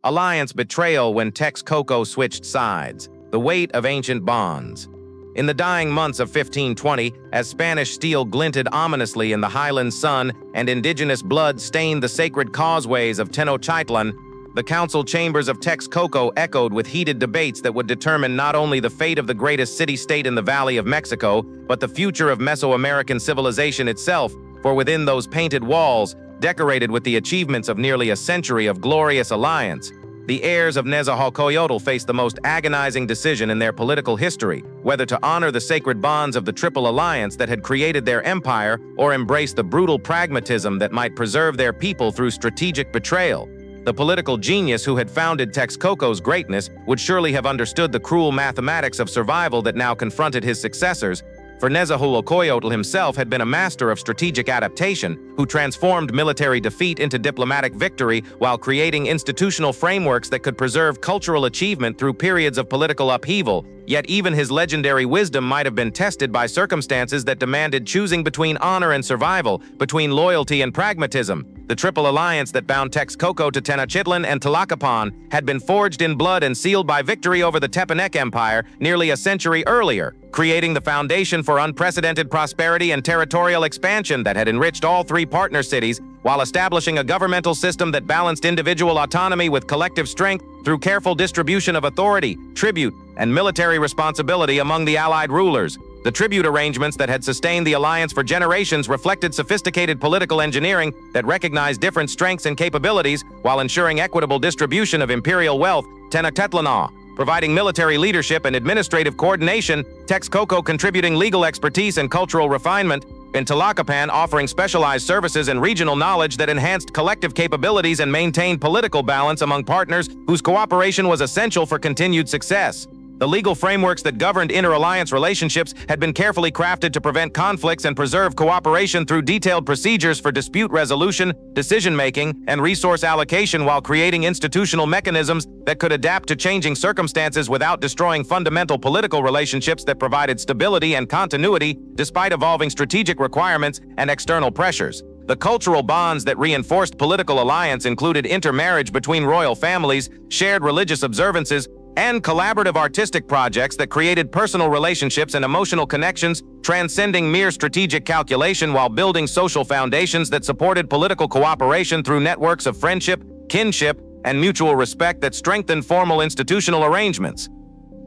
Alliance betrayal when Texcoco switched sides. The weight of ancient bonds. In the dying months of 1520, as Spanish steel glinted ominously in the highland sun and indigenous blood stained the sacred causeways of Tenochtitlan, the council chambers of Texcoco echoed with heated debates that would determine not only the fate of the greatest city-state in the Valley of Mexico, but the future of Mesoamerican civilization itself, for within those painted walls, decorated with the achievements of nearly a century of glorious alliance, the heirs of Nezahualcoyotl faced the most agonizing decision in their political history, whether to honor the sacred bonds of the Triple Alliance that had created their empire or embrace the brutal pragmatism that might preserve their people through strategic betrayal. The political genius who had founded Texcoco's greatness would surely have understood the cruel mathematics of survival that now confronted his successors, for Nezahualcoyotl himself had been a master of strategic adaptation, who transformed military defeat into diplomatic victory while creating institutional frameworks that could preserve cultural achievement through periods of political upheaval. Yet even his legendary wisdom might have been tested by circumstances that demanded choosing between honor and survival, between loyalty and pragmatism. The Triple Alliance that bound Texcoco to Tenochtitlan and Tlacopan had been forged in blood and sealed by victory over the Aztec Empire nearly a century earlier, creating the foundation for unprecedented prosperity and territorial expansion that had enriched all three partner cities, while establishing a governmental system that balanced individual autonomy with collective strength through careful distribution of authority, tribute, and military responsibility among the allied rulers. The tribute arrangements that had sustained the alliance for generations reflected sophisticated political engineering that recognized different strengths and capabilities while ensuring equitable distribution of imperial wealth. Tenochtitlan providing military leadership and administrative coordination, Texcoco contributing legal expertise and cultural refinement, and Tlacopan offering specialized services and regional knowledge that enhanced collective capabilities and maintained political balance among partners whose cooperation was essential for continued success. The legal frameworks that governed inter-alliance relationships had been carefully crafted to prevent conflicts and preserve cooperation through detailed procedures for dispute resolution, decision-making, and resource allocation, while creating institutional mechanisms that could adapt to changing circumstances without destroying fundamental political relationships that provided stability and continuity despite evolving strategic requirements and external pressures. The cultural bonds that reinforced political alliance included intermarriage between royal families, shared religious observances, and collaborative artistic projects that created personal relationships and emotional connections, transcending mere strategic calculation while building social foundations that supported political cooperation through networks of friendship, kinship, and mutual respect that strengthened formal institutional arrangements.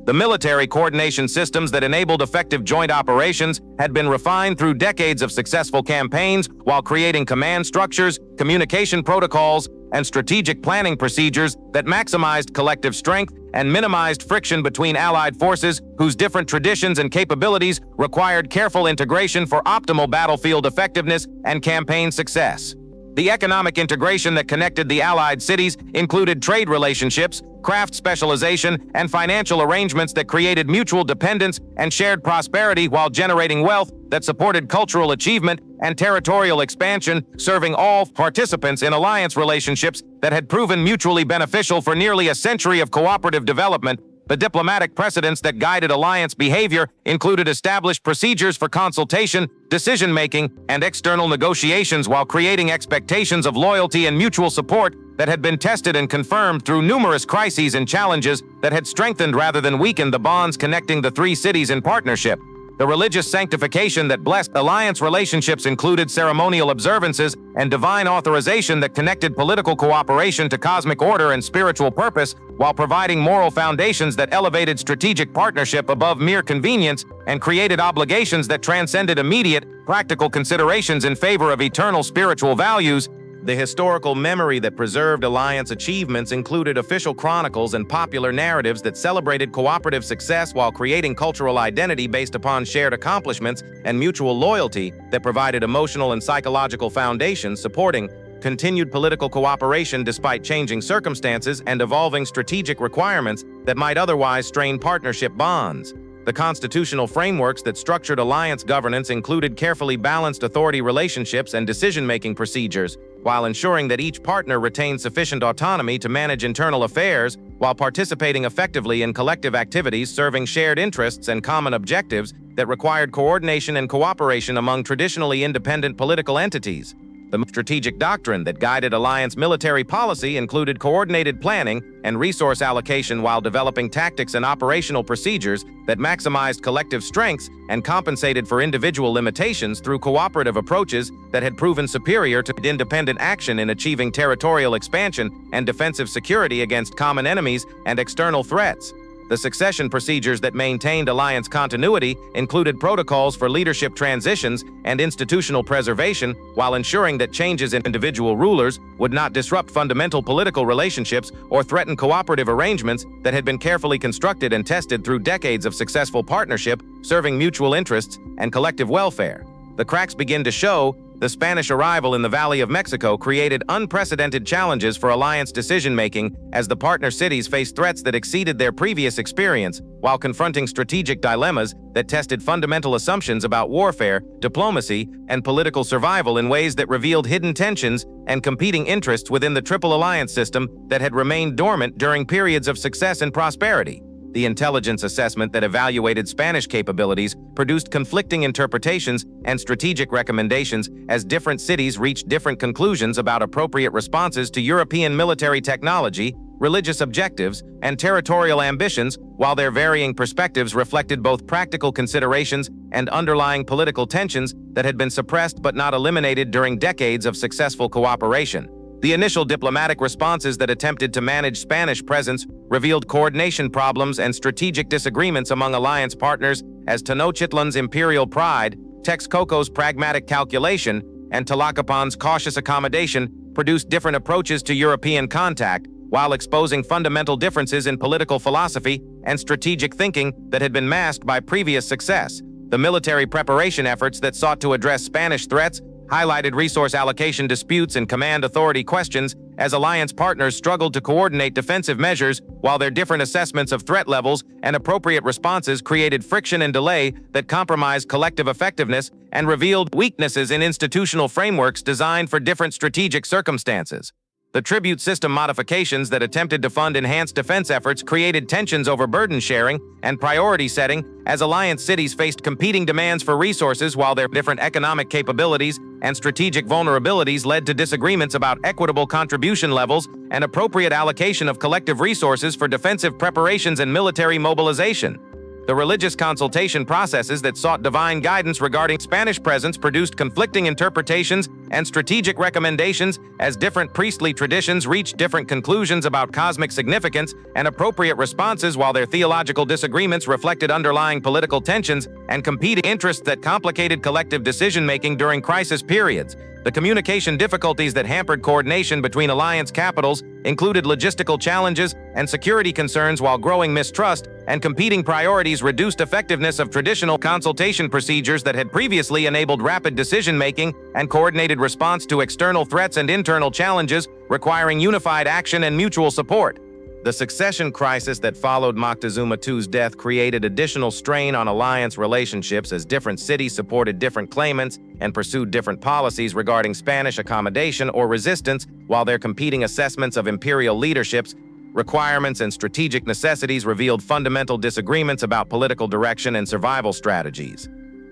The military coordination systems that enabled effective joint operations had been refined through decades of successful campaigns while creating command structures, communication protocols, and strategic planning procedures that maximized collective strength and minimized friction between allied forces whose different traditions and capabilities required careful integration for optimal battlefield effectiveness and campaign success. The economic integration that connected the allied cities included trade relationships, craft specialization, and financial arrangements that created mutual dependence and shared prosperity while generating wealth that supported cultural achievement and territorial expansion, serving all participants in alliance relationships that had proven mutually beneficial for nearly a century of cooperative development. The diplomatic precedents that guided alliance behavior included established procedures for consultation, decision-making, and external negotiations while creating expectations of loyalty and mutual support that had been tested and confirmed through numerous crises and challenges that had strengthened rather than weakened the bonds connecting the three cities in partnership. The religious sanctification that blessed alliance relationships included ceremonial observances and divine authorization that connected political cooperation to cosmic order and spiritual purpose, while providing moral foundations that elevated strategic partnership above mere convenience and created obligations that transcended immediate, practical considerations in favor of eternal spiritual values. The historical memory that preserved alliance achievements included official chronicles and popular narratives that celebrated cooperative success while creating cultural identity based upon shared accomplishments and mutual loyalty that provided emotional and psychological foundations supporting continued political cooperation despite changing circumstances and evolving strategic requirements that might otherwise strain partnership bonds. The constitutional frameworks that structured alliance governance included carefully balanced authority relationships and decision-making procedures, while ensuring that each partner retained sufficient autonomy to manage internal affairs while participating effectively in collective activities serving shared interests and common objectives that required coordination and cooperation among traditionally independent political entities. The strategic doctrine that guided Alliance military policy included coordinated planning and resource allocation while developing tactics and operational procedures that maximized collective strengths and compensated for individual limitations through cooperative approaches that had proven superior to independent action in achieving territorial expansion and defensive security against common enemies and external threats. The succession procedures that maintained alliance continuity included protocols for leadership transitions and institutional preservation, while ensuring that changes in individual rulers would not disrupt fundamental political relationships or threaten cooperative arrangements that had been carefully constructed and tested through decades of successful partnership, serving mutual interests and collective welfare. The cracks begin to show. The Spanish arrival in the Valley of Mexico created unprecedented challenges for alliance decision-making as the partner cities faced threats that exceeded their previous experience, while confronting strategic dilemmas that tested fundamental assumptions about warfare, diplomacy, and political survival in ways that revealed hidden tensions and competing interests within the Triple Alliance system that had remained dormant during periods of success and prosperity. The intelligence assessment that evaluated Spanish capabilities produced conflicting interpretations and strategic recommendations as different cities reached different conclusions about appropriate responses to European military technology, religious objectives, and territorial ambitions, while their varying perspectives reflected both practical considerations and underlying political tensions that had been suppressed but not eliminated during decades of successful cooperation. The initial diplomatic responses that attempted to manage Spanish presence revealed coordination problems and strategic disagreements among alliance partners as Tenochtitlan's imperial pride, Texcoco's pragmatic calculation, and Tlacopan's cautious accommodation produced different approaches to European contact, while exposing fundamental differences in political philosophy and strategic thinking that had been masked by previous success. The military preparation efforts that sought to address Spanish threats highlighted resource allocation disputes and command authority questions as alliance partners struggled to coordinate defensive measures, while their different assessments of threat levels and appropriate responses created friction and delay that compromised collective effectiveness and revealed weaknesses in institutional frameworks designed for different strategic circumstances. The tribute system modifications that attempted to fund enhanced defense efforts created tensions over burden sharing and priority setting as alliance cities faced competing demands for resources, while their different economic capabilities and strategic vulnerabilities led to disagreements about equitable contribution levels and appropriate allocation of collective resources for defensive preparations and military mobilization. The religious consultation processes that sought divine guidance regarding Spanish presence produced conflicting interpretations and strategic recommendations as different priestly traditions reached different conclusions about cosmic significance and appropriate responses, while their theological disagreements reflected underlying political tensions and competing interests that complicated collective decision-making during crisis periods. The communication difficulties that hampered coordination between alliance capitals included logistical challenges and security concerns, while growing mistrust and competing priorities reduced effectiveness of traditional consultation procedures that had previously enabled rapid decision-making and coordinated response to external threats and internal challenges, requiring unified action and mutual support. The succession crisis that followed Moctezuma II's death created additional strain on alliance relationships as different cities supported different claimants and pursued different policies regarding Spanish accommodation or resistance, while their competing assessments of imperial leadership's requirements and strategic necessities revealed fundamental disagreements about political direction and survival strategies.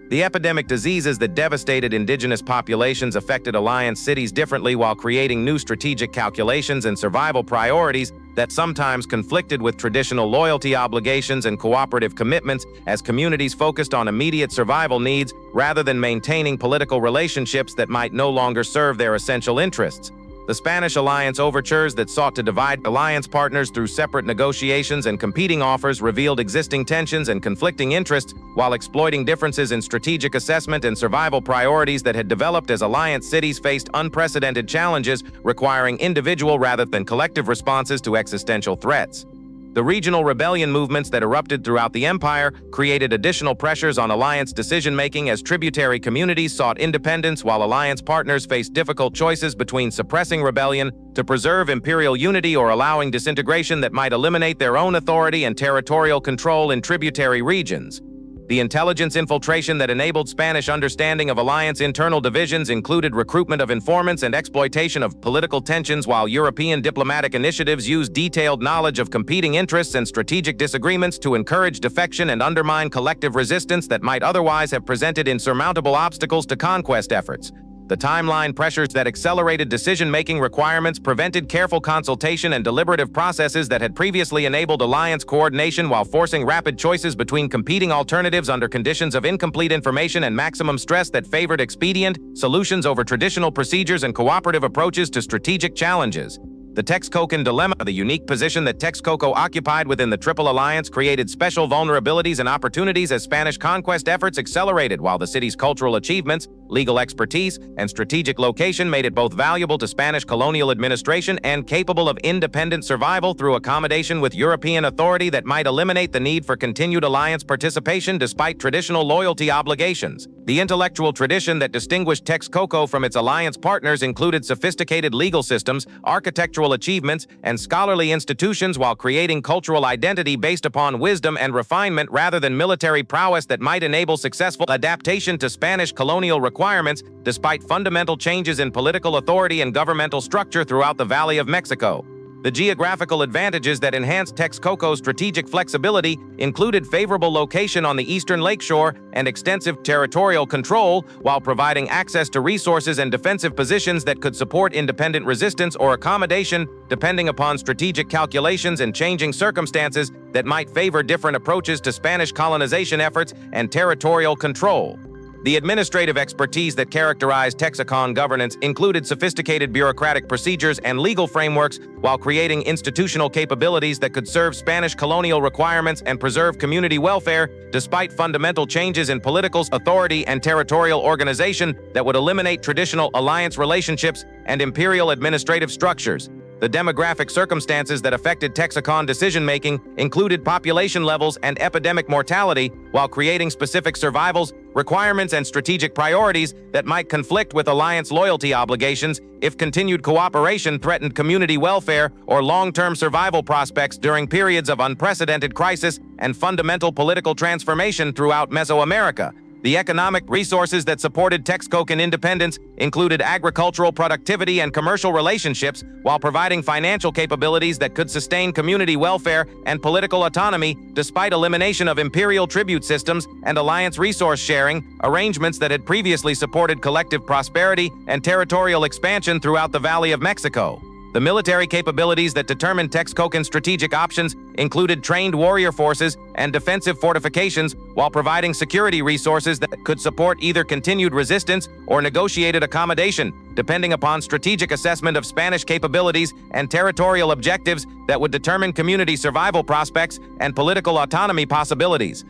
The epidemic diseases that devastated indigenous populations affected alliance cities differently, while creating new strategic calculations and survival priorities that sometimes conflicted with traditional loyalty obligations and cooperative commitments as communities focused on immediate survival needs rather than maintaining political relationships that might no longer serve their essential interests. The Spanish alliance overtures that sought to divide alliance partners through separate negotiations and competing offers revealed existing tensions and conflicting interests, while exploiting differences in strategic assessment and survival priorities that had developed as alliance cities faced unprecedented challenges requiring individual rather than collective responses to existential threats. The regional rebellion movements that erupted throughout the empire created additional pressures on alliance decision-making as tributary communities sought independence, while alliance partners faced difficult choices between suppressing rebellion to preserve imperial unity or allowing disintegration that might eliminate their own authority and territorial control in tributary regions. The intelligence infiltration that enabled Spanish understanding of alliance internal divisions included recruitment of informants and exploitation of political tensions, while European diplomatic initiatives used detailed knowledge of competing interests and strategic disagreements to encourage defection and undermine collective resistance that might otherwise have presented insurmountable obstacles to conquest efforts. The timeline pressures that accelerated decision-making requirements prevented careful consultation and deliberative processes that had previously enabled alliance coordination while forcing rapid choices between competing alternatives under conditions of incomplete information and maximum stress that favored expedient solutions over traditional procedures and cooperative approaches to strategic challenges. The Texcocan dilemma, the unique position that Texcoco occupied within the Triple Alliance, created special vulnerabilities and opportunities as Spanish conquest efforts accelerated, while the city's cultural achievements, legal expertise, and strategic location made it both valuable to Spanish colonial administration and capable of independent survival through accommodation with European authority that might eliminate the need for continued alliance participation despite traditional loyalty obligations. The intellectual tradition that distinguished Texcoco from its alliance partners included sophisticated legal systems, architectural achievements, and scholarly institutions, while creating cultural identity based upon wisdom and refinement rather than military prowess that might enable successful adaptation to Spanish colonial requirements despite fundamental changes in political authority and governmental structure throughout the Valley of Mexico. The geographical advantages that enhanced Texcoco's strategic flexibility included favorable location on the eastern lakeshore and extensive territorial control, while providing access to resources and defensive positions that could support independent resistance or accommodation depending upon strategic calculations and changing circumstances that might favor different approaches to Spanish colonization efforts and territorial control. The administrative expertise that characterized Texcocan governance included sophisticated bureaucratic procedures and legal frameworks, while creating institutional capabilities that could serve Spanish colonial requirements and preserve community welfare, despite fundamental changes in political authority and territorial organization that would eliminate traditional alliance relationships and imperial administrative structures. The demographic circumstances that affected Texcocan decision-making included population levels and epidemic mortality, while creating specific survivals, requirements, and strategic priorities that might conflict with alliance loyalty obligations if continued cooperation threatened community welfare or long-term survival prospects during periods of unprecedented crisis and fundamental political transformation throughout Mesoamerica. The economic resources that supported Texcocan independence included agricultural productivity and commercial relationships, while providing financial capabilities that could sustain community welfare and political autonomy despite elimination of imperial tribute systems and alliance resource sharing arrangements that had previously supported collective prosperity and territorial expansion throughout the Valley of Mexico. The military capabilities that determined Texcocan strategic options included trained warrior forces and defensive fortifications, while providing security resources that could support either continued resistance or negotiated accommodation, depending upon strategic assessment of Spanish capabilities and territorial objectives that would determine community survival prospects and political autonomy possibilities.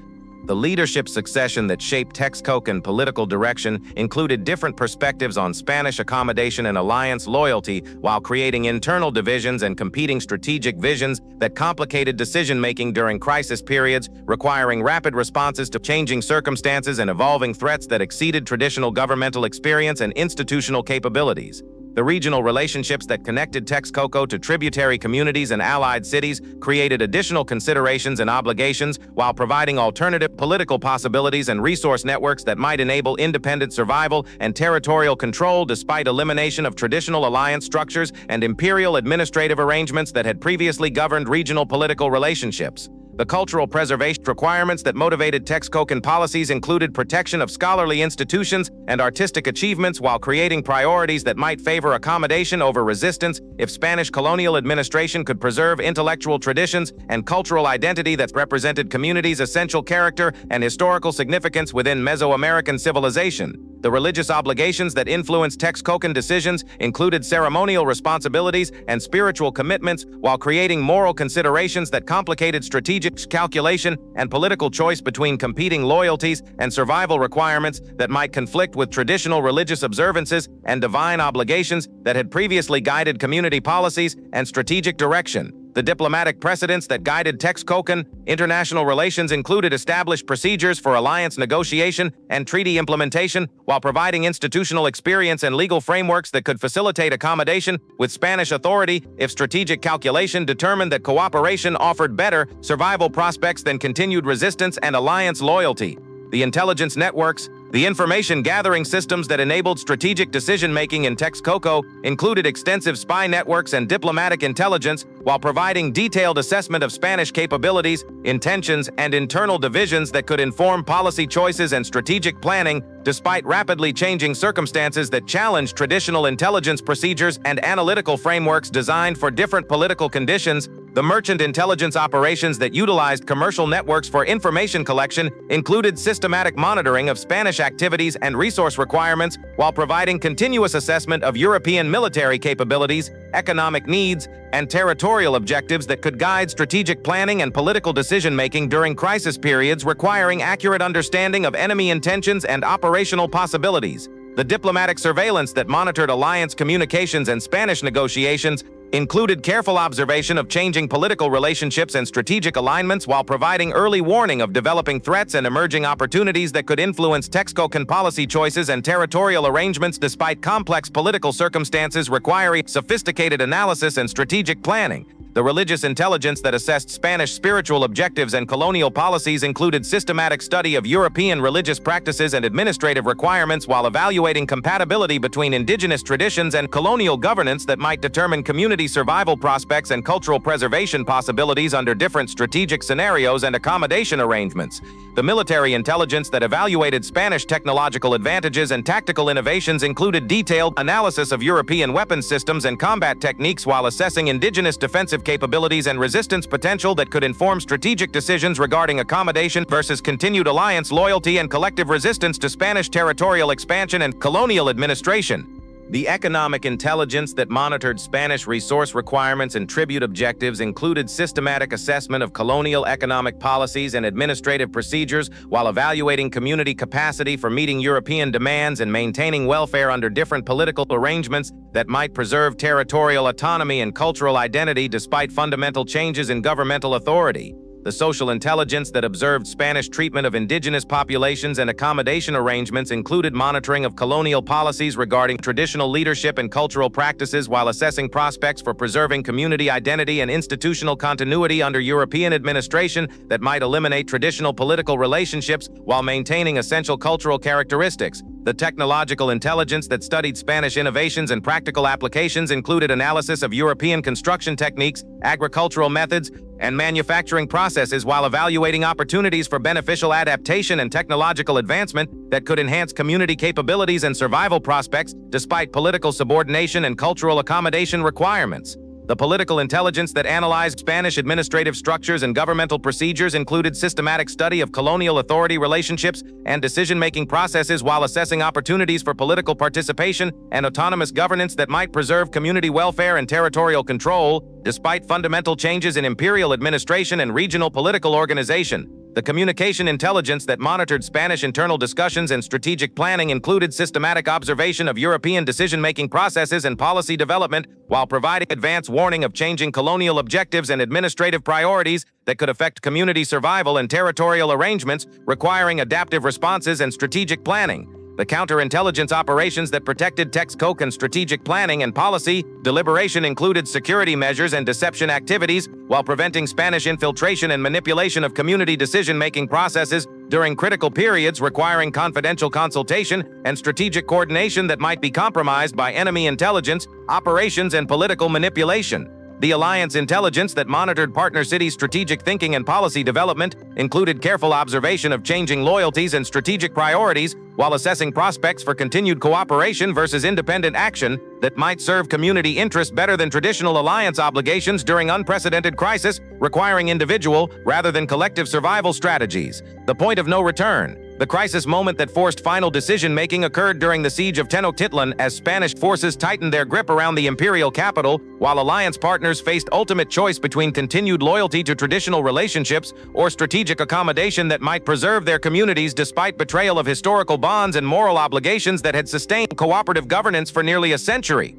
The leadership succession that shaped Texcocan political direction included different perspectives on Spanish accommodation and alliance loyalty, while creating internal divisions and competing strategic visions that complicated decision-making during crisis periods, requiring rapid responses to changing circumstances and evolving threats that exceeded traditional governmental experience and institutional capabilities. The regional relationships that connected Texcoco to tributary communities and allied cities created additional considerations and obligations, while providing alternative political possibilities and resource networks that might enable independent survival and territorial control despite elimination of traditional alliance structures and imperial administrative arrangements that had previously governed regional political relationships. The cultural preservation requirements that motivated Texcocan policies included protection of scholarly institutions and artistic achievements, while creating priorities that might favor accommodation over resistance if Spanish colonial administration could preserve intellectual traditions and cultural identity that represented communities' essential character and historical significance within Mesoamerican civilization. The religious obligations that influenced Texcocan decisions included ceremonial responsibilities and spiritual commitments, while creating moral considerations that complicated strategic calculation and political choice between competing loyalties and survival requirements that might conflict with traditional religious observances and divine obligations that had previously guided community policies and strategic direction. The diplomatic precedents that guided Texcocan international relations included established procedures for alliance negotiation and treaty implementation, while providing institutional experience and legal frameworks that could facilitate accommodation with Spanish authority if strategic calculation determined that cooperation offered better survival prospects than continued resistance and alliance loyalty. The intelligence networks The information-gathering systems that enabled strategic decision-making in Texcoco included extensive spy networks and diplomatic intelligence, while providing detailed assessment of Spanish capabilities, intentions, and internal divisions that could inform policy choices and strategic planning, despite rapidly changing circumstances that challenged traditional intelligence procedures and analytical frameworks designed for different political conditions. The merchant intelligence operations that utilized commercial networks for information collection included systematic monitoring of Spanish activities and resource requirements, while providing continuous assessment of European military capabilities, economic needs, and territorial objectives that could guide strategic planning and political decision-making during crisis periods requiring accurate understanding of enemy intentions and operational possibilities. The diplomatic surveillance that monitored alliance communications and Spanish negotiations included careful observation of changing political relationships and strategic alignments, while providing early warning of developing threats and emerging opportunities that could influence Texcocan policy choices and territorial arrangements despite complex political circumstances requiring sophisticated analysis and strategic planning. The religious intelligence that assessed Spanish spiritual objectives and colonial policies included systematic study of European religious practices and administrative requirements, while evaluating compatibility between indigenous traditions and colonial governance that might determine community survival prospects and cultural preservation possibilities under different strategic scenarios and accommodation arrangements. The military intelligence that evaluated Spanish technological advantages and tactical innovations included detailed analysis of European weapons systems and combat techniques, while assessing indigenous defensive capabilities and resistance potential that could inform strategic decisions regarding accommodation versus continued alliance loyalty and collective resistance to Spanish territorial expansion and colonial administration. The economic intelligence that monitored Spanish resource requirements and tribute objectives included systematic assessment of colonial economic policies and administrative procedures, while evaluating community capacity for meeting European demands and maintaining welfare under different political arrangements that might preserve territorial autonomy and cultural identity despite fundamental changes in governmental authority. The social intelligence that observed Spanish treatment of indigenous populations and accommodation arrangements included monitoring of colonial policies regarding traditional leadership and cultural practices, while assessing prospects for preserving community identity and institutional continuity under European administration that might eliminate traditional political relationships while maintaining essential cultural characteristics. The technological intelligence that studied Spanish innovations and practical applications included analysis of European construction techniques, agricultural methods, and manufacturing processes, while evaluating opportunities for beneficial adaptation and technological advancement that could enhance community capabilities and survival prospects despite political subordination and cultural accommodation requirements. The political intelligence that analyzed Spanish administrative structures and governmental procedures included systematic study of colonial authority relationships and decision-making processes, while assessing opportunities for political participation and autonomous governance that might preserve community welfare and territorial control, despite fundamental changes in imperial administration and regional political organization. The communication intelligence that monitored Spanish internal discussions and strategic planning included systematic observation of European decision-making processes and policy development, while providing advance warning of changing colonial objectives and administrative priorities that could affect community survival and territorial arrangements, requiring adaptive responses and strategic planning. The counterintelligence operations that protected Texcocan strategic planning and policy deliberation included security measures and deception activities, while preventing Spanish infiltration and manipulation of community decision-making processes during critical periods requiring confidential consultation and strategic coordination that might be compromised by enemy intelligence, operations, and political manipulation. The alliance intelligence that monitored partner cities' strategic thinking and policy development included careful observation of changing loyalties and strategic priorities, while assessing prospects for continued cooperation versus independent action that might serve community interests better than traditional alliance obligations during unprecedented crisis, requiring individual rather than collective survival strategies. The point of no return. The crisis moment that forced final decision-making occurred during the siege of Tenochtitlan, as Spanish forces tightened their grip around the imperial capital, while alliance partners faced ultimate choice between continued loyalty to traditional relationships or strategic accommodation that might preserve their communities despite betrayal of historical bonds and moral obligations that had sustained cooperative governance for nearly a century.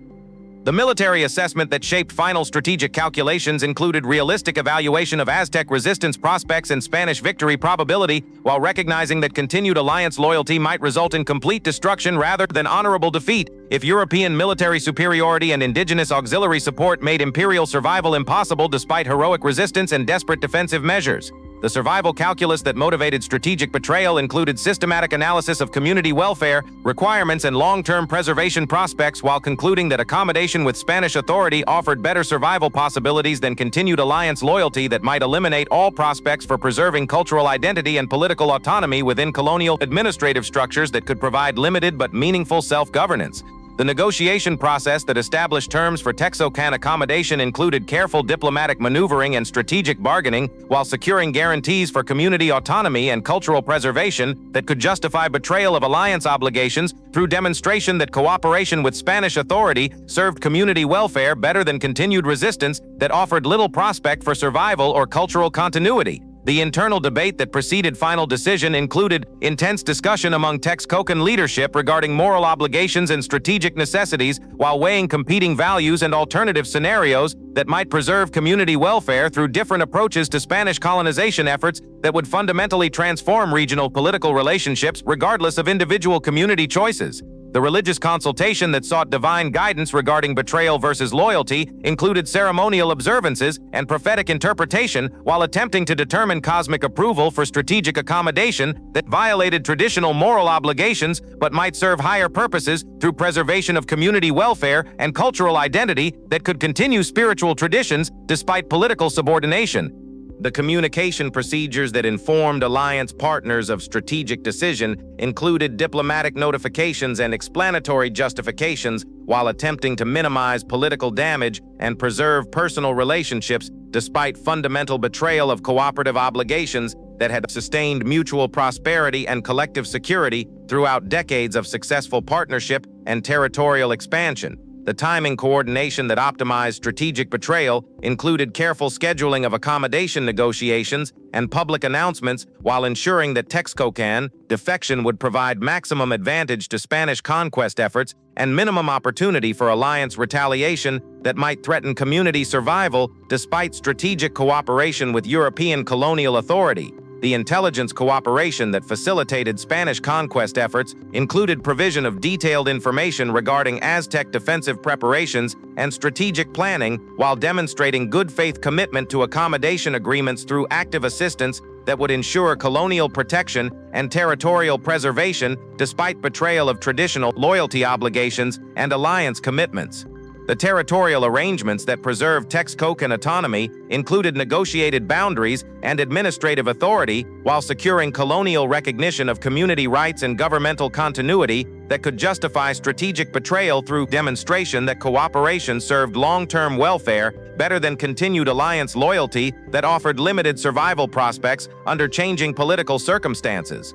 The military assessment that shaped final strategic calculations included realistic evaluation of Aztec resistance prospects and Spanish victory probability, while recognizing that continued alliance loyalty might result in complete destruction rather than honorable defeat if European military superiority and indigenous auxiliary support made imperial survival impossible despite heroic resistance and desperate defensive measures. The survival calculus that motivated strategic betrayal included systematic analysis of community welfare, requirements, and long-term preservation prospects, while concluding that accommodation with Spanish authority offered better survival possibilities than continued alliance loyalty that might eliminate all prospects for preserving cultural identity and political autonomy within colonial administrative structures that could provide limited but meaningful self-governance. The negotiation process that established terms for Texcocan accommodation included careful diplomatic maneuvering and strategic bargaining, while securing guarantees for community autonomy and cultural preservation that could justify betrayal of alliance obligations through demonstration that cooperation with Spanish authority served community welfare better than continued resistance that offered little prospect for survival or cultural continuity. The internal debate that preceded final decision included intense discussion among Texcocan leadership regarding moral obligations and strategic necessities, while weighing competing values and alternative scenarios that might preserve community welfare through different approaches to Spanish colonization efforts that would fundamentally transform regional political relationships regardless of individual community choices. The religious consultation that sought divine guidance regarding betrayal versus loyalty included ceremonial observances and prophetic interpretation, while attempting to determine cosmic approval for strategic accommodation that violated traditional moral obligations but might serve higher purposes through preservation of community welfare and cultural identity that could continue spiritual traditions despite political subordination. The communication procedures that informed alliance partners of strategic decision included diplomatic notifications and explanatory justifications, while attempting to minimize political damage and preserve personal relationships despite fundamental betrayal of cooperative obligations that had sustained mutual prosperity and collective security throughout decades of successful partnership and territorial expansion. The timing coordination that optimized strategic betrayal included careful scheduling of accommodation negotiations and public announcements, while ensuring that Texcocan defection would provide maximum advantage to Spanish conquest efforts and minimum opportunity for alliance retaliation that might threaten community survival despite strategic cooperation with European colonial authority. The intelligence cooperation that facilitated Spanish conquest efforts included provision of detailed information regarding Aztec defensive preparations and strategic planning, while demonstrating good faith commitment to accommodation agreements through active assistance that would ensure colonial protection and territorial preservation despite betrayal of traditional loyalty obligations and alliance commitments. The territorial arrangements that preserved Texcocan autonomy included negotiated boundaries and administrative authority, while securing colonial recognition of community rights and governmental continuity that could justify strategic betrayal through demonstration that cooperation served long-term welfare better than continued alliance loyalty that offered limited survival prospects under changing political circumstances.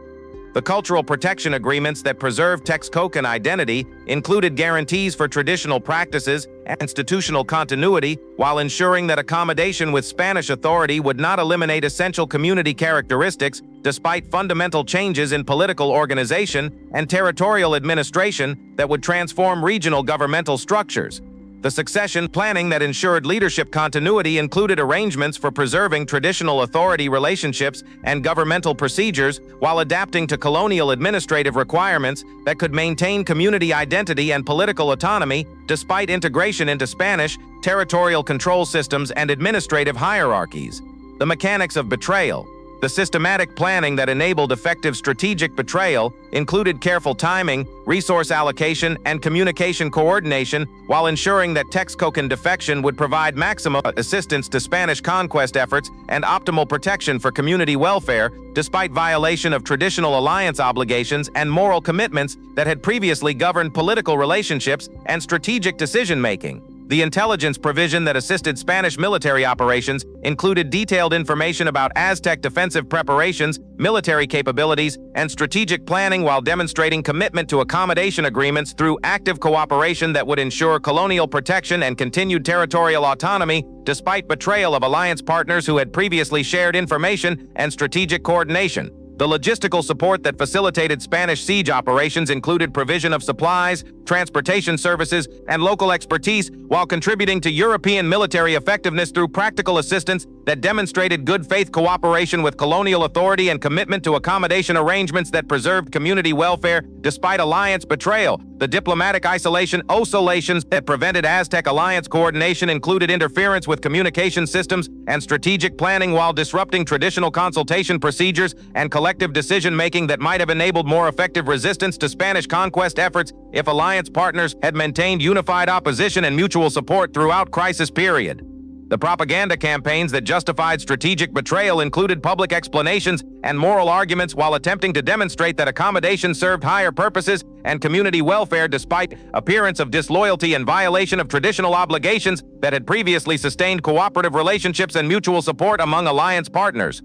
The cultural protection agreements that preserved Texcocan identity included guarantees for traditional practices and institutional continuity, while ensuring that accommodation with Spanish authority would not eliminate essential community characteristics despite fundamental changes in political organization and territorial administration that would transform regional governmental structures. The succession planning that ensured leadership continuity included arrangements for preserving traditional authority relationships and governmental procedures, while adapting to colonial administrative requirements that could maintain community identity and political autonomy despite integration into Spanish territorial control systems and administrative hierarchies. The mechanics of betrayal. The systematic planning that enabled effective strategic betrayal included careful timing, resource allocation, and communication coordination, while ensuring that Texcocan defection would provide maximum assistance to Spanish conquest efforts and optimal protection for community welfare, despite violation of traditional alliance obligations and moral commitments that had previously governed political relationships and strategic decision-making. The intelligence provision that assisted Spanish military operations included detailed information about Aztec defensive preparations, military capabilities, and strategic planning, while demonstrating commitment to accommodation agreements through active cooperation that would ensure colonial protection and continued territorial autonomy despite betrayal of alliance partners who had previously shared information and strategic coordination. The logistical support that facilitated Spanish siege operations included provision of supplies, transportation services, and local expertise, while contributing to European military effectiveness through practical assistance that demonstrated good faith cooperation with colonial authority and commitment to accommodation arrangements that preserved community welfare despite alliance betrayal. The diplomatic oscillations that prevented Aztec alliance coordination included interference with communication systems and strategic planning while disrupting traditional consultation procedures and collective decision-making that might have enabled more effective resistance to Spanish conquest efforts if alliance partners had maintained unified opposition and mutual support throughout crisis period. The propaganda campaigns that justified strategic betrayal included public explanations and moral arguments while attempting to demonstrate that accommodation served higher purposes and community welfare despite appearance of disloyalty and violation of traditional obligations that had previously sustained cooperative relationships and mutual support among alliance partners.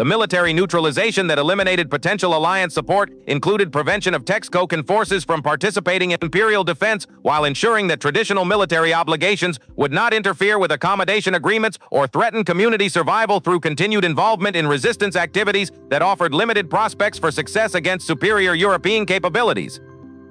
The military neutralization that eliminated potential alliance support included prevention of Texcocan forces from participating in imperial defense while ensuring that traditional military obligations would not interfere with accommodation agreements or threaten community survival through continued involvement in resistance activities that offered limited prospects for success against superior European capabilities.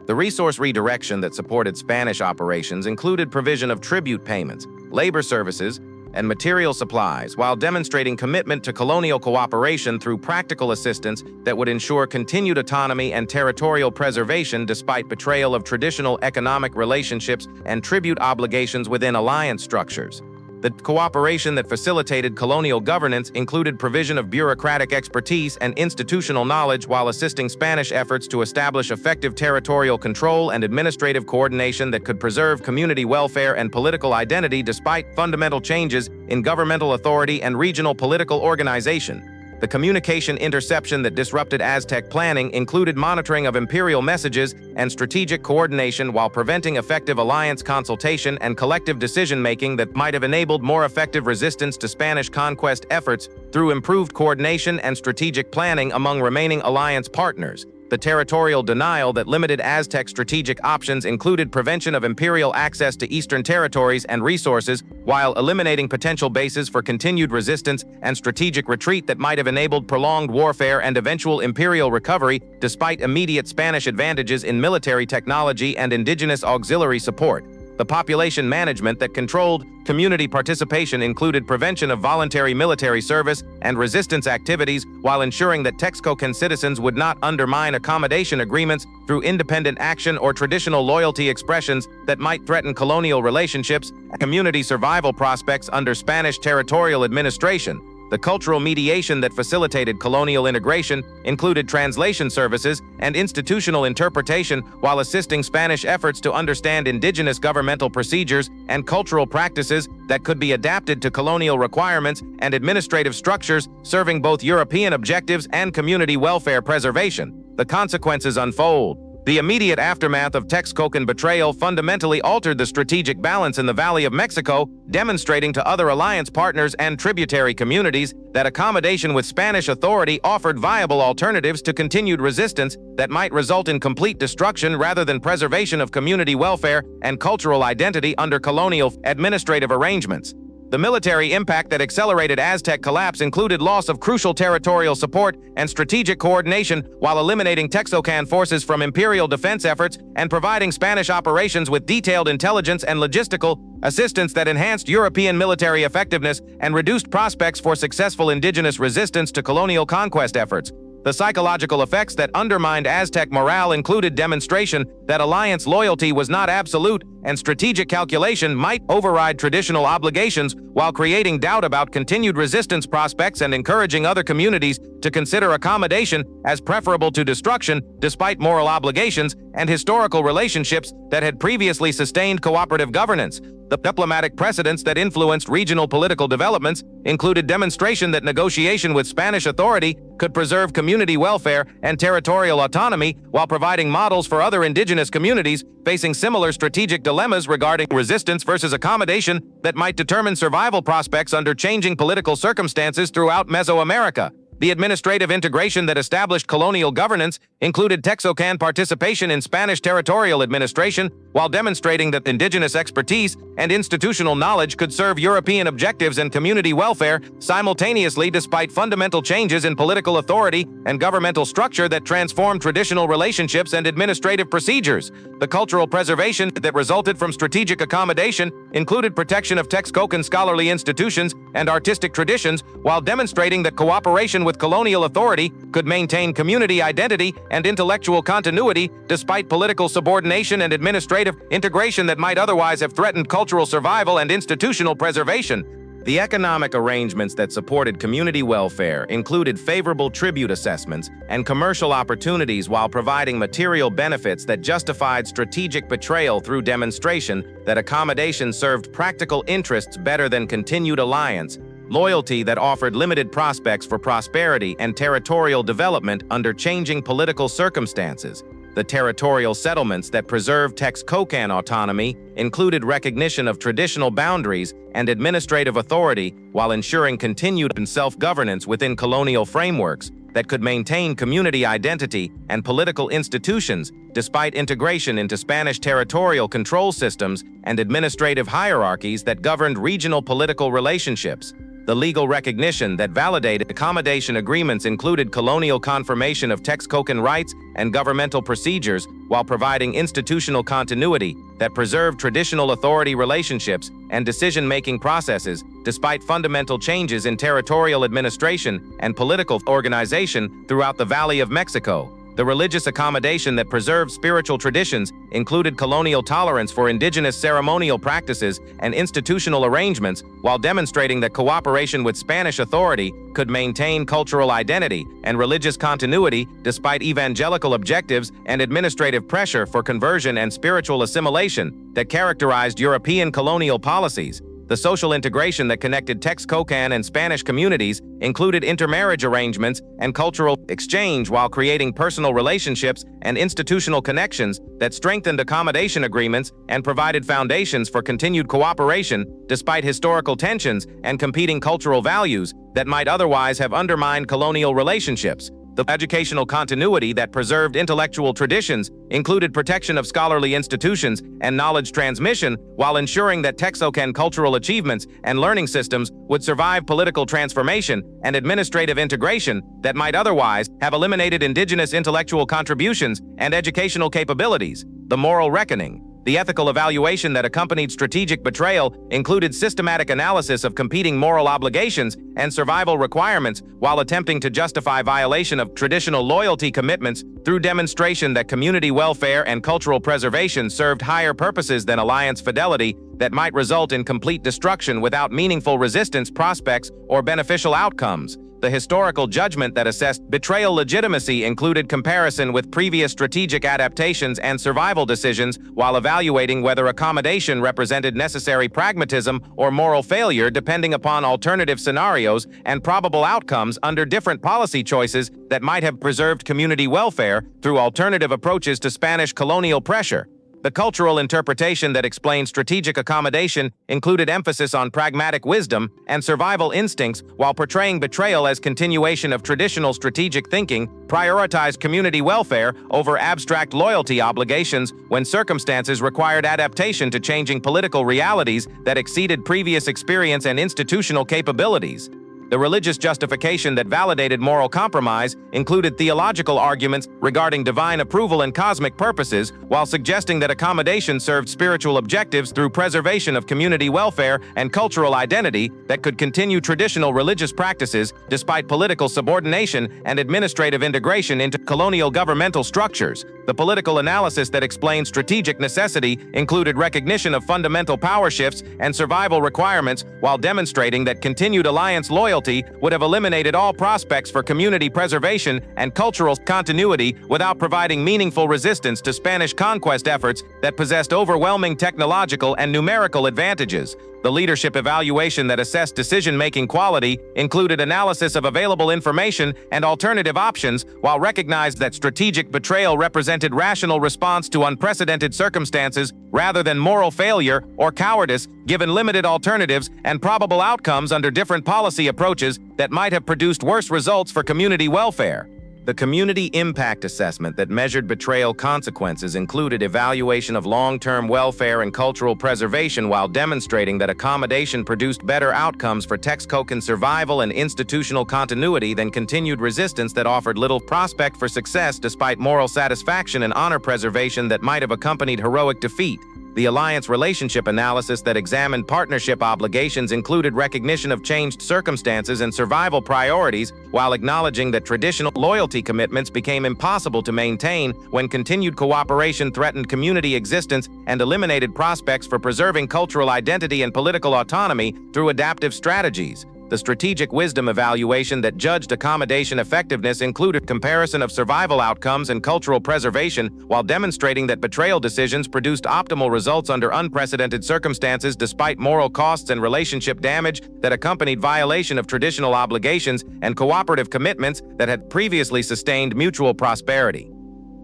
The resource redirection that supported Spanish operations included provision of tribute payments, labor services, and material supplies, while demonstrating commitment to colonial cooperation through practical assistance that would ensure continued autonomy and territorial preservation despite betrayal of traditional economic relationships and tribute obligations within alliance structures. The cooperation that facilitated colonial governance included provision of bureaucratic expertise and institutional knowledge while assisting Spanish efforts to establish effective territorial control and administrative coordination that could preserve community welfare and political identity despite fundamental changes in governmental authority and regional political organization. The communication interception that disrupted Aztec planning included monitoring of imperial messages and strategic coordination while preventing effective alliance consultation and collective decision-making that might have enabled more effective resistance to Spanish conquest efforts through improved coordination and strategic planning among remaining alliance partners. The territorial denial that limited Aztec strategic options included prevention of imperial access to eastern territories and resources, while eliminating potential bases for continued resistance and strategic retreat that might have enabled prolonged warfare and eventual imperial recovery despite immediate Spanish advantages in military technology and indigenous auxiliary support. The population management that controlled community participation included prevention of voluntary military service and resistance activities while ensuring that Texcocan citizens would not undermine accommodation agreements through independent action or traditional loyalty expressions that might threaten colonial relationships and community survival prospects under Spanish territorial administration. The cultural mediation that facilitated colonial integration included translation services and institutional interpretation while assisting Spanish efforts to understand indigenous governmental procedures and cultural practices that could be adapted to colonial requirements and administrative structures serving both European objectives and community welfare preservation. The consequences unfold. The immediate aftermath of Texcocan betrayal fundamentally altered the strategic balance in the Valley of Mexico, demonstrating to other alliance partners and tributary communities that accommodation with Spanish authority offered viable alternatives to continued resistance that might result in complete destruction rather than preservation of community welfare and cultural identity under colonial administrative arrangements. The military impact that accelerated Aztec collapse included loss of crucial territorial support and strategic coordination while eliminating Texcocan forces from imperial defense efforts and providing Spanish operations with detailed intelligence and logistical assistance that enhanced European military effectiveness and reduced prospects for successful indigenous resistance to colonial conquest efforts. The psychological effects that undermined Aztec morale included demonstration that alliance loyalty was not absolute and strategic calculation might override traditional obligations while creating doubt about continued resistance prospects and encouraging other communities to consider accommodation as preferable to destruction despite moral obligations and historical relationships that had previously sustained cooperative governance. The diplomatic precedents that influenced regional political developments included demonstration that negotiation with Spanish authority could preserve community welfare and territorial autonomy while providing models for other indigenous communities facing similar strategic dilemmas regarding resistance versus accommodation that might determine survival prospects under changing political circumstances throughout Mesoamerica. The administrative integration that established colonial governance included Texcocan participation in Spanish territorial administration while demonstrating that indigenous expertise and institutional knowledge could serve European objectives and community welfare simultaneously despite fundamental changes in political authority and governmental structure that transformed traditional relationships and administrative procedures. The cultural preservation that resulted from strategic accommodation included protection of Texcocan scholarly institutions and artistic traditions while demonstrating that cooperation with colonial authority could maintain community identity and intellectual continuity despite political subordination and administrative integration that might otherwise have threatened cultural survival and institutional preservation. The economic arrangements that supported community welfare included favorable tribute assessments and commercial opportunities while providing material benefits that justified strategic betrayal through demonstration that accommodation served practical interests better than continued alliance, loyalty that offered limited prospects for prosperity and territorial development under changing political circumstances. The territorial settlements that preserved Texcocan autonomy included recognition of traditional boundaries and administrative authority while ensuring continued self-governance within colonial frameworks that could maintain community identity and political institutions despite integration into Spanish territorial control systems and administrative hierarchies that governed regional political relationships. The legal recognition that validated accommodation agreements included colonial confirmation of Texcocan rights and governmental procedures while providing institutional continuity that preserved traditional authority relationships and decision-making processes despite fundamental changes in territorial administration and political organization throughout the Valley of Mexico. The religious accommodation that preserved spiritual traditions included colonial tolerance for indigenous ceremonial practices and institutional arrangements while demonstrating that cooperation with Spanish authority could maintain cultural identity and religious continuity despite evangelical objectives and administrative pressure for conversion and spiritual assimilation that characterized European colonial policies. The social integration that connected Texcocan and Spanish communities included intermarriage arrangements and cultural exchange while creating personal relationships and institutional connections that strengthened accommodation agreements and provided foundations for continued cooperation despite historical tensions and competing cultural values that might otherwise have undermined colonial relationships. The educational continuity that preserved intellectual traditions included protection of scholarly institutions and knowledge transmission while ensuring that Texcocan cultural achievements and learning systems would survive political transformation and administrative integration that might otherwise have eliminated indigenous intellectual contributions and educational capabilities. The moral reckoning. The ethical evaluation that accompanied strategic betrayal included systematic analysis of competing moral obligations and survival requirements while attempting to justify violation of traditional loyalty commitments through demonstration that community welfare and cultural preservation served higher purposes than alliance fidelity that might result in complete destruction without meaningful resistance prospects or beneficial outcomes. The historical judgment that assessed betrayal legitimacy included comparison with previous strategic adaptations and survival decisions while evaluating whether accommodation represented necessary pragmatism or moral failure depending upon alternative scenarios and probable outcomes under different policy choices that might have preserved community welfare through alternative approaches to Spanish colonial pressure. The cultural interpretation that explained strategic accommodation included emphasis on pragmatic wisdom and survival instincts while portraying betrayal as continuation of traditional strategic thinking, prioritized community welfare over abstract loyalty obligations when circumstances required adaptation to changing political realities that exceeded previous experience and institutional capabilities. The religious justification that validated moral compromise included theological arguments regarding divine approval and cosmic purposes, while suggesting that accommodation served spiritual objectives through preservation of community welfare and cultural identity that could continue traditional religious practices despite political subordination and administrative integration into colonial governmental structures. The political analysis that explained strategic necessity included recognition of fundamental power shifts and survival requirements while demonstrating that continued alliance loyalty would have eliminated all prospects for community preservation and cultural continuity without providing meaningful resistance to Spanish conquest efforts that possessed overwhelming technological and numerical advantages. The leadership evaluation that assessed decision-making quality included analysis of available information and alternative options, while recognized that strategic betrayal represented rational response to unprecedented circumstances rather than moral failure or cowardice, given limited alternatives and probable outcomes under different policy approaches that might have produced worse results for community welfare. The community impact assessment that measured betrayal consequences included evaluation of long-term welfare and cultural preservation, while demonstrating that accommodation produced better outcomes for Texcocan survival and institutional continuity than continued resistance that offered little prospect for success despite moral satisfaction and honor preservation that might have accompanied heroic defeat. The alliance relationship analysis that examined partnership obligations included recognition of changed circumstances and survival priorities, while acknowledging that traditional loyalty commitments became impossible to maintain when continued cooperation threatened community existence and eliminated prospects for preserving cultural identity and political autonomy through adaptive strategies. The strategic wisdom evaluation that judged accommodation effectiveness included comparison of survival outcomes and cultural preservation, while demonstrating that betrayal decisions produced optimal results under unprecedented circumstances despite moral costs and relationship damage that accompanied violation of traditional obligations and cooperative commitments that had previously sustained mutual prosperity.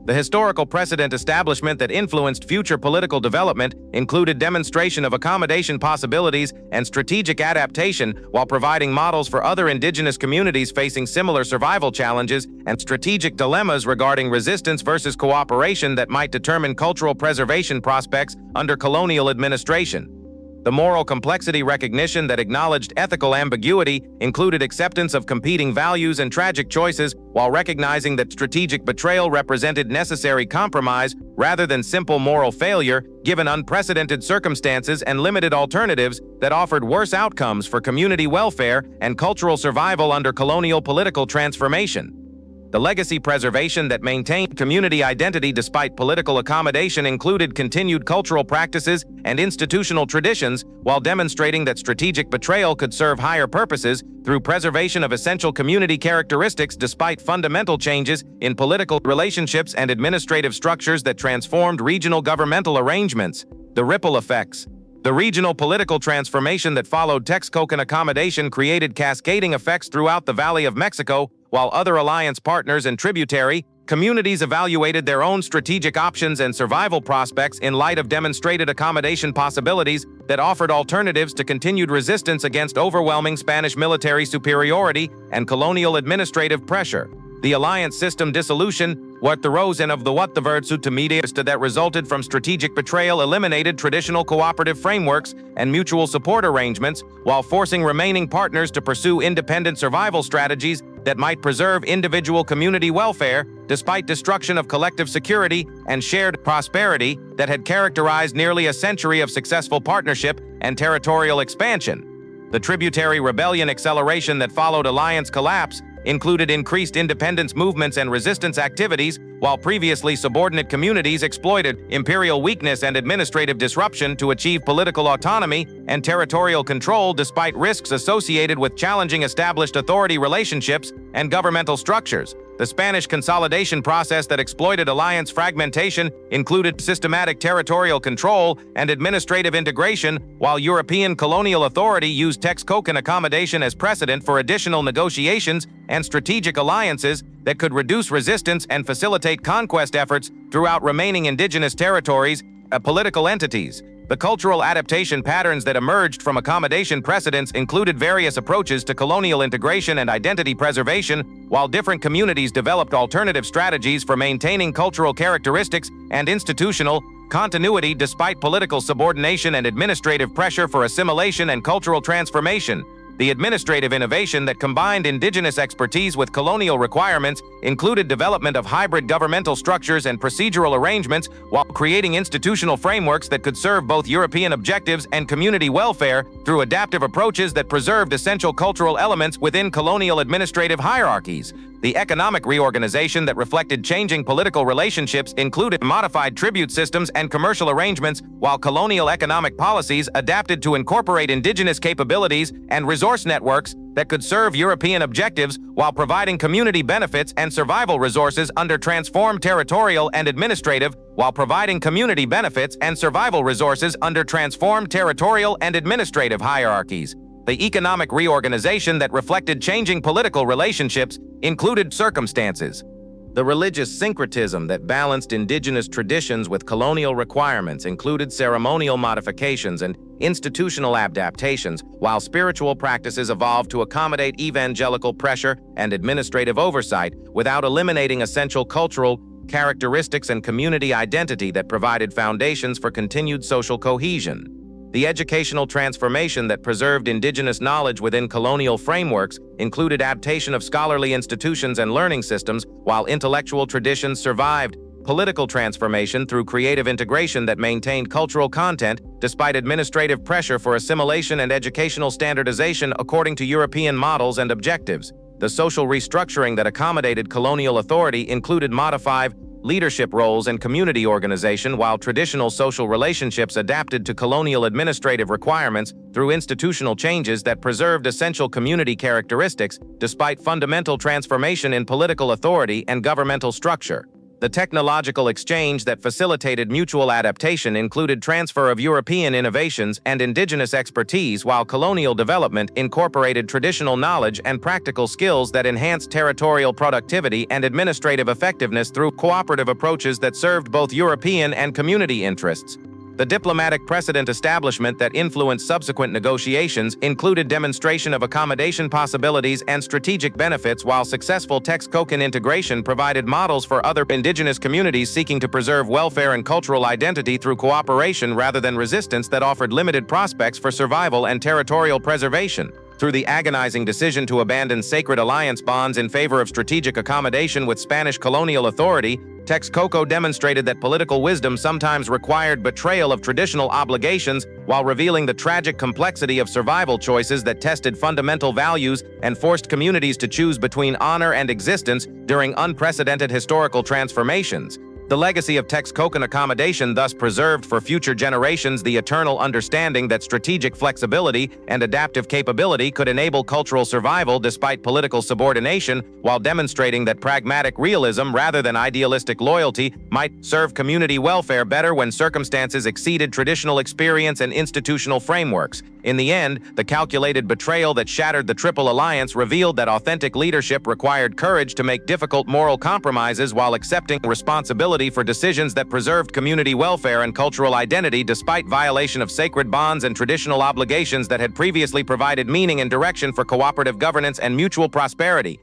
The historical precedent establishment that influenced future political development included demonstration of accommodation possibilities and strategic adaptation, while providing models for other indigenous communities facing similar survival challenges and strategic dilemmas regarding resistance versus cooperation that might determine cultural preservation prospects under colonial administration. The moral complexity recognition that acknowledged ethical ambiguity included acceptance of competing values and tragic choices, while recognizing that strategic betrayal represented necessary compromise rather than simple moral failure, given unprecedented circumstances and limited alternatives that offered worse outcomes for community welfare and cultural survival under colonial political transformation. The legacy preservation that maintained community identity despite political accommodation included continued cultural practices and institutional traditions, while demonstrating that strategic betrayal could serve higher purposes through preservation of essential community characteristics despite fundamental changes in political relationships and administrative structures that transformed regional governmental arrangements. The ripple effects. The regional political transformation that followed Texcocan accommodation created cascading effects throughout the Valley of Mexico, while other alliance partners and tributary communities evaluated their own strategic options and survival prospects in light of demonstrated accommodation possibilities that offered alternatives to continued resistance against overwhelming Spanish military superiority and colonial administrative pressure. The alliance system dissolution, what the rosen of the what the verdsutamidiasta that resulted from strategic betrayal eliminated traditional cooperative frameworks and mutual support arrangements, while forcing remaining partners to pursue independent survival strategies that might preserve individual community welfare despite destruction of collective security and shared prosperity that had characterized nearly a century of successful partnership and territorial expansion. The tributary rebellion acceleration that followed alliance collapse included increased independence movements and resistance activities, while previously subordinate communities exploited imperial weakness and administrative disruption to achieve political autonomy and territorial control despite risks associated with challenging established authority relationships and governmental structures. The Spanish consolidation process that exploited alliance fragmentation included systematic territorial control and administrative integration, while European colonial authority used Texcocan accommodation as precedent for additional negotiations and strategic alliances that could reduce resistance and facilitate conquest efforts throughout remaining indigenous territories and political entities. The cultural adaptation patterns that emerged from accommodation precedents included various approaches to colonial integration and identity preservation, while different communities developed alternative strategies for maintaining cultural characteristics and institutional continuity despite political subordination and administrative pressure for assimilation and cultural transformation. The administrative innovation that combined indigenous expertise with colonial requirements included development of hybrid governmental structures and procedural arrangements, while creating institutional frameworks that could serve both European objectives and community welfare through adaptive approaches that preserved essential cultural elements within colonial administrative hierarchies. The economic reorganization that reflected changing political relationships included modified tribute systems and commercial arrangements, while colonial economic policies adapted to incorporate indigenous capabilities and resource networks that could serve European objectives while providing community benefits and survival resources under transformed territorial and administrative hierarchies. The economic reorganization that reflected changing political relationships included circumstances. The religious syncretism that balanced indigenous traditions with colonial requirements included ceremonial modifications and institutional adaptations, while spiritual practices evolved to accommodate evangelical pressure and administrative oversight without eliminating essential cultural characteristics and community identity that provided foundations for continued social cohesion. The educational transformation that preserved indigenous knowledge within colonial frameworks included adaptation of scholarly institutions and learning systems, while intellectual traditions survived. Political transformation through creative integration that maintained cultural content despite administrative pressure for assimilation and educational standardization according to European models and objectives. The social restructuring that accommodated colonial authority included modified leadership roles and community organization, while traditional social relationships adapted to colonial administrative requirements through institutional changes that preserved essential community characteristics despite fundamental transformation in political authority and governmental structure. The technological exchange that facilitated mutual adaptation included transfer of European innovations and indigenous expertise, while colonial development incorporated traditional knowledge and practical skills that enhanced territorial productivity and administrative effectiveness through cooperative approaches that served both European and community interests. The diplomatic precedent establishment that influenced subsequent negotiations included demonstration of accommodation possibilities and strategic benefits, while successful Texcocan integration provided models for other indigenous communities seeking to preserve welfare and cultural identity through cooperation rather than resistance that offered limited prospects for survival and territorial preservation. Through the agonizing decision to abandon sacred alliance bonds in favor of strategic accommodation with Spanish colonial authority, Texcoco demonstrated that political wisdom sometimes required betrayal of traditional obligations while revealing the tragic complexity of survival choices that tested fundamental values and forced communities to choose between honor and existence during unprecedented historical transformations. The legacy of Texcocan accommodation thus preserved for future generations the eternal understanding that strategic flexibility and adaptive capability could enable cultural survival despite political subordination, while demonstrating that pragmatic realism rather than idealistic loyalty might serve community welfare better when circumstances exceeded traditional experience and institutional frameworks. In the end, the calculated betrayal that shattered the Triple Alliance revealed that authentic leadership required courage to make difficult moral compromises while accepting responsibility for decisions that preserved community welfare and cultural identity despite violation of sacred bonds and traditional obligations that had previously provided meaning and direction for cooperative governance and mutual prosperity.